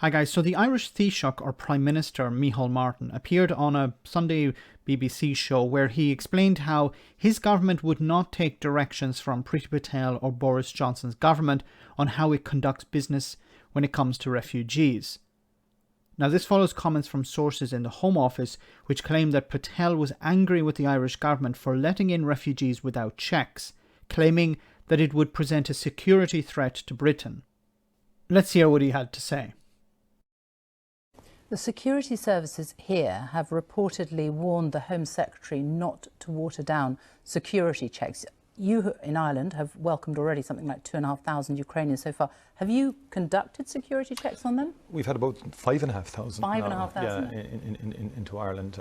Hi guys, so the Irish Taoiseach or Prime Minister Michaèl Martin appeared on a Sunday BBC show where he explained how his government would not take directions from Priti Patel or Boris Johnson's government on how it conducts business when it comes to refugees. Now this follows comments from sources in the Home Office which claim that Patel was angry with the Irish government for letting in refugees without checks, claiming that it would present a security threat to Britain. Let's hear what he had to say. The security services here have reportedly warned the Home Secretary not to water down security checks. You in Ireland have welcomed already something like 2,500 Ukrainians so far. Have you conducted security checks on them? We've had about 5,500. 5,500 into Ireland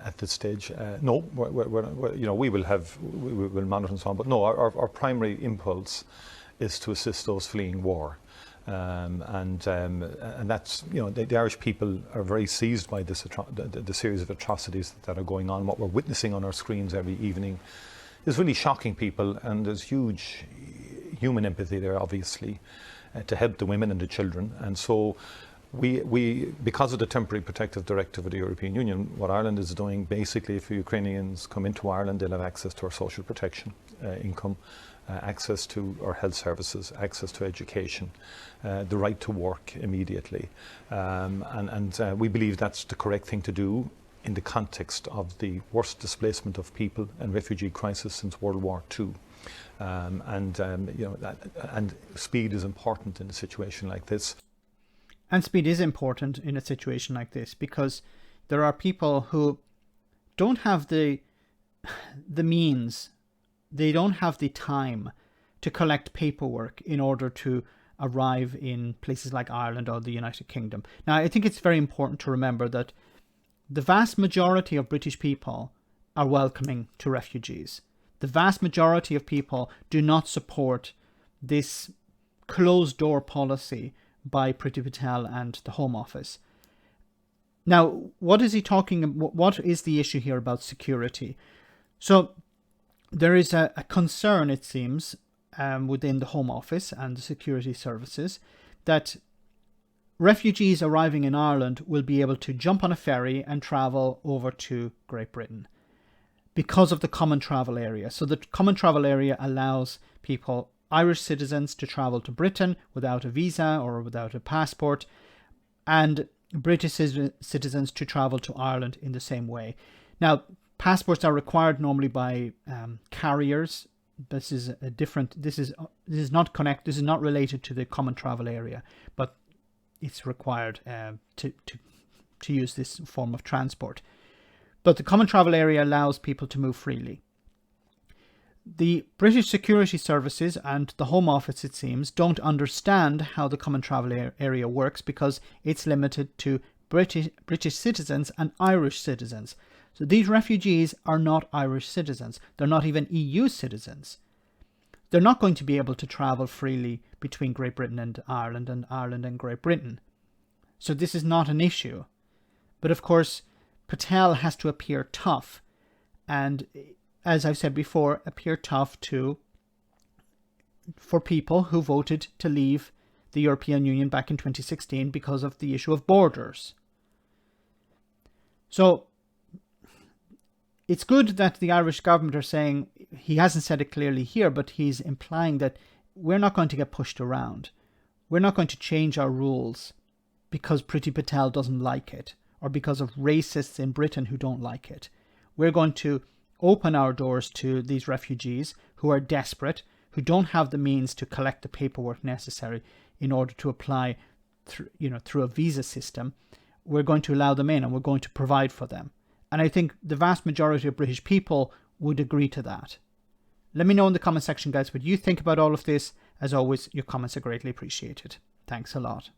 at this stage. No, we will monitor and so on. But no, our primary impulse is to assist those fleeing war. And that's, the Irish people are very seized by this the series of atrocities that are going on. What we're witnessing on our screens every evening is really shocking people, and there's huge human empathy there, obviously, to help the women and the children. And so we because of the temporary protective directive of the European Union, what Ireland is doing, basically, if Ukrainians come into Ireland, they'll have access to our social protection income, access to our health services, access to education, the right to work immediately. And we believe that's the correct thing to do in the context of the worst displacement of people and refugee crisis since World War II. And speed is important in a situation like this. And speed is important in a situation like this because there are people who don't have the means, they don't have the time to collect paperwork in order to arrive in places like Ireland or the United Kingdom. Now, I think it's very important to remember that the vast majority of British people are welcoming to refugees. The vast majority of people do not support this closed door policy by Priti Patel and the Home Office. Now, what is he talking about? What is the issue here about security? So there is a concern, it seems, within the Home Office and the security services that refugees arriving in Ireland will be able to jump on a ferry and travel over to Great Britain because of the common travel area. So the common travel area allows people, Irish citizens, to travel to Britain without a visa or without a passport, and British citizens to travel to Ireland in the same way. Now, passports are required normally by carriers. This is a different. This is not related to the common travel area, but it's required to use this form of transport. But the common travel area allows people to move freely. The British security services and the Home Office, it seems, don't understand how the common travel area works because it's limited to British citizens and Irish citizens. So these refugees are not Irish citizens. They're not even EU citizens. They're not going to be able to travel freely between Great Britain and Ireland and Great Britain. So this is not an issue. But of course, Patel has to appear tough. And as I've said before, appear tough for people who voted to leave the European Union back in 2016 because of the issue of borders. So it's good that the Irish government are saying, he hasn't said it clearly here, but he's implying that we're not going to get pushed around. We're not going to change our rules because Priti Patel doesn't like it or because of racists in Britain who don't like it. We're going to open our doors to these refugees who are desperate, who don't have the means to collect the paperwork necessary in order to apply through a visa system. We're going to allow them in and we're going to provide for them. And I think the vast majority of British people would agree to that. Let me know in the comment section, guys, what you think about all of this. As always, your comments are greatly appreciated. Thanks a lot.